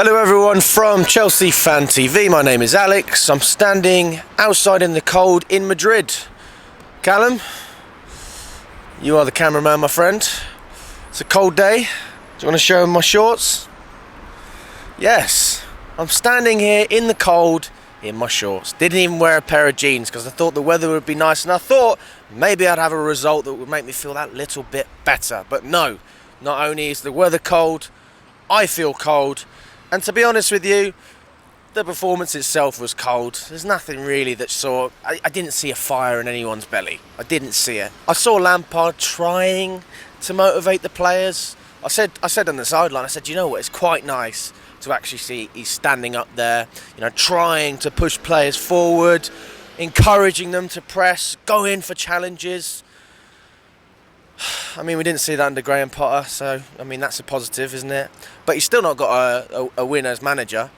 Hello everyone from Chelsea Fan TV. My name is Alex. I'm standing outside in the cold in Madrid. Callum, you are the cameraman, my friend. It's a cold day. Do you want to show him my shorts? Yes, I'm standing here in the cold in my shorts. Didn't even wear a pair of jeans because I thought the weather would be nice, and I thought maybe I'd have a result that would make me feel that little bit better. But no, not only is the weather cold, I feel cold. And to be honest with you, the performance itself was cold. There's nothing really that saw... I didn't see a fire in anyone's belly. I didn't see it. I saw Lampard trying to motivate the players. I said on the sideline, I said, you know what, it's quite nice to actually see he's standing up there, trying to push players forward, encouraging them to press, go in for challenges. I mean, we didn't see that under Graham Potter, so, that's a positive, isn't it? But he's still not got a win as manager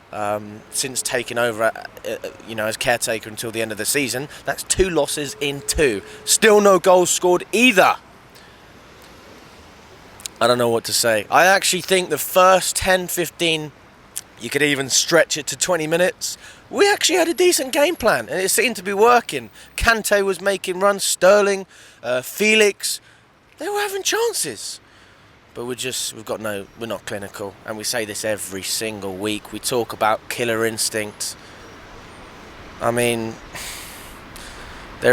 since taking over, as caretaker until the end of the season. That's 2 losses in 2. Still no goals scored either. I don't know what to say. I actually think the first 10, 15, you could even stretch it to 20 minutes. We actually had a decent game plan, and it seemed to be working. Kante was making runs, Sterling, Felix... They were having chances, but we're not clinical, and we say this every single week. We talk about killer instinct. There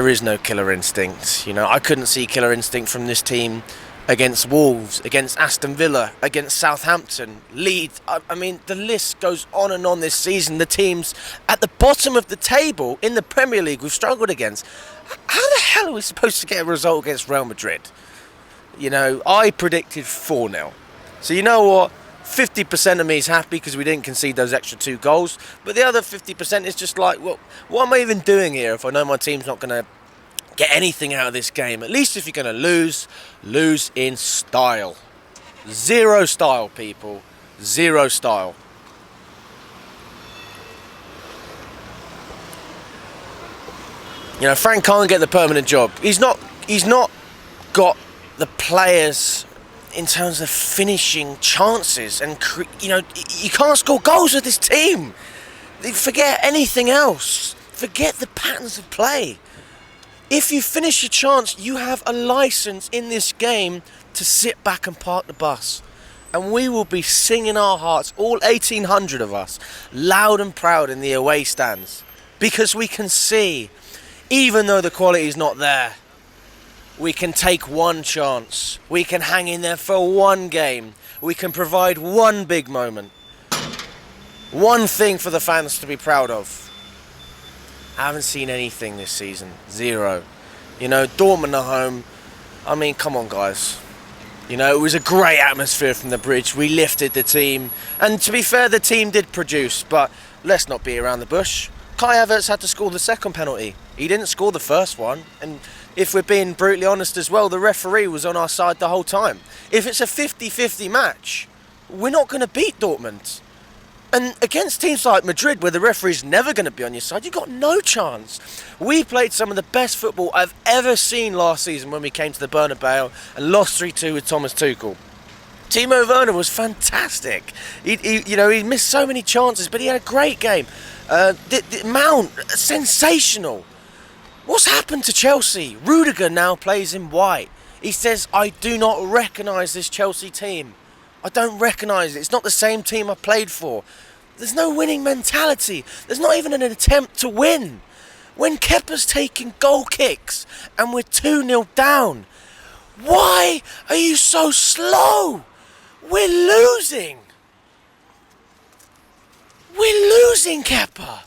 is no killer instinct. I couldn't see killer instinct from this team against Wolves, against Aston Villa, against Southampton, Leeds. The list goes on and on this season. The teams at the bottom of the table in the Premier League we've struggled against. How the hell are we supposed to get a result against Real Madrid? I predicted 4-0. So you know what? 50% of me is happy because we didn't concede those extra 2 goals. But the other 50% is just like, what am I even doing here if I know my team's not going to get anything out of this game? At least if you're going to lose in style. 0 style, people. 0 style. Frank can't get the permanent job. He's not got the players in terms of finishing chances, and you can't score goals with this team. Forget anything else. Forget the patterns of play. If you finish your chance, you have a license in this game to sit back and park the bus, and we will be singing our hearts, all 1,800 of us, loud and proud in the away stands, because we can see, even though the quality is not there, we can take 1 chance. We can hang in there for 1 game. We can provide 1 big moment. 1 thing for the fans to be proud of. I haven't seen anything this season. 0. Dortmund at home. Come on, guys. It was a great atmosphere from the bridge. We lifted the team. And to be fair, the team did produce. But let's not beat around the bush. Kai Havertz had to score the second penalty. He didn't score the first one. And if we're being brutally honest as well, the referee was on our side the whole time. If it's a 50-50 match, we're not going to beat Dortmund. And against teams like Madrid, where the referee's never going to be on your side, you've got no chance. We played some of the best football I've ever seen last season when we came to the Bernabeu and lost 3-2 with Thomas Tuchel. Timo Werner was fantastic. He missed so many chances, but he had a great game. Mount, sensational. What's happened to Chelsea? Rudiger now plays in white. He says, I do not recognise this Chelsea team. I don't recognise it. It's not the same team I played for. There's no winning mentality. There's not even an attempt to win. When Kepa's taking goal kicks and we're 2-0 down, why are you so slow? We're losing. We're losing, Kepa.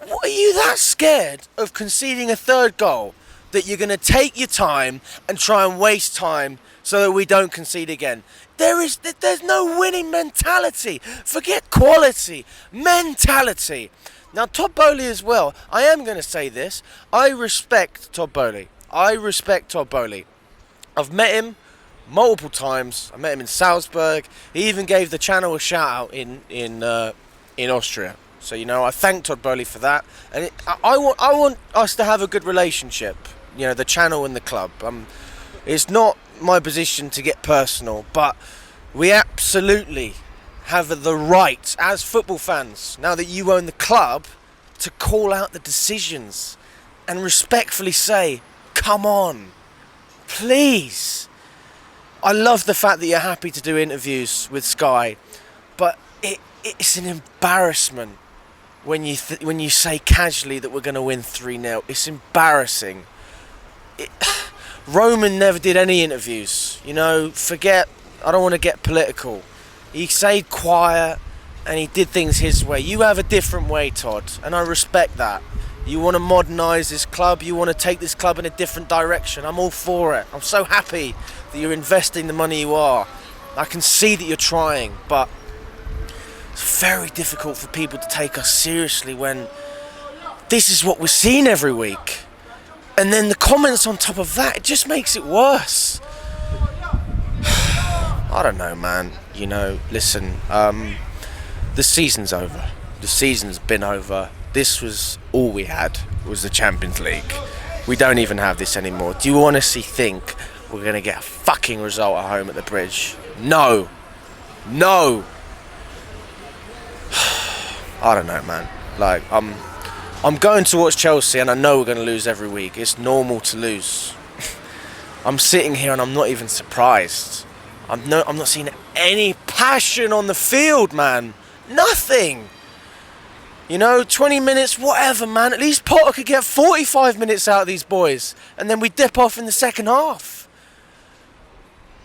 What, are you that scared of conceding a 3rd goal that you're going to take your time and try and waste time so that we don't concede again? There's no winning mentality. Forget quality. Mentality. Now, Todd Boehly as well. I am going to say this. I respect Todd Boehly. I've met him multiple times. I met him in Salzburg. He even gave the channel a shout out in Austria. So, I thank Todd Boehly for that. And I want us to have a good relationship, the channel and the club. It's not my position to get personal, but we absolutely have the right, as football fans, now that you own the club, to call out the decisions and respectfully say, come on, please. I love the fact that you're happy to do interviews with Sky, but it's an embarrassment when you say casually that we're going to win 3-0. It's embarrassing. Roman never did any interviews. You know, I don't want to get political. He stayed quiet and he did things his way. You have a different way, Todd, and I respect that. You want to modernise this club, you want to take this club in a different direction. I'm all for it. I'm so happy that you're investing the money you are. I can see that you're trying, but it's very difficult for people to take us seriously when this is what we're seeing every week. And then the comments on top of that, it just makes it worse. I don't know, man. You know, listen, the season's over. The season's been over. This was all we had, was the Champions League. We don't even have this anymore. Do you honestly think we're going to get a fucking result at home at the Bridge? No. No. I don't know, man. Like, I'm going to watch Chelsea and I know we're going to lose every week. It's normal to lose. I'm sitting here and I'm not even surprised. I'm not seeing any passion on the field, man. Nothing. You know, 20 minutes, whatever, man. At least Potter could get 45 minutes out of these boys. And then we dip off in the second half.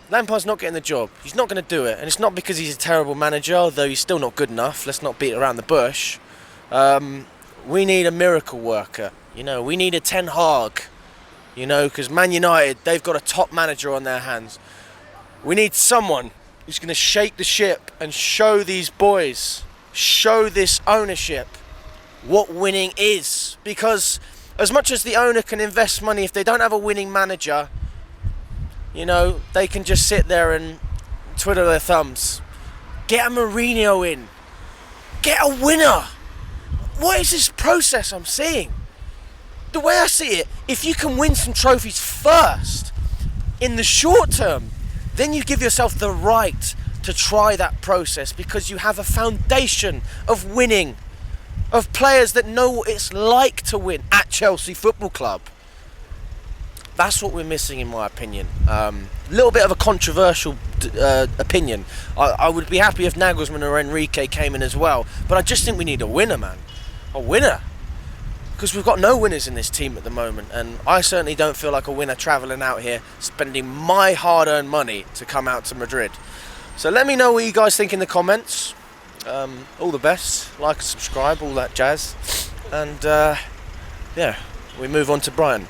Lampard's not getting the job. He's not going to do it. And it's not because he's a terrible manager, although he's still not good enough. Let's not beat around the bush. We need a miracle worker. You know, we need a Ten Hag. You know, because Man United, they've got a top manager on their hands. We need someone who's going to shake the ship and show these boys, show this ownership what winning is. Because as much as the owner can invest money, if they don't have a winning manager, you know, they can just sit there and twiddle their thumbs. Get a Mourinho in. Get a winner. What is this process I'm seeing? The way I see it, if you can win some trophies first, in the short term, then you give yourself the right to try that process because you have a foundation of winning, of players that know what it's like to win at Chelsea Football Club. That's what we're missing, in my opinion. A little bit of a controversial opinion. I would be happy if Nagelsmann or Enrique came in as well, but I just think we need a winner, man. A winner. Because we've got no winners in this team at the moment, and I certainly don't feel like a winner travelling out here, spending my hard-earned money to come out to Madrid. So let me know what you guys think in the comments. All the best. Like and subscribe, all that jazz. And, yeah, we move on to Brian.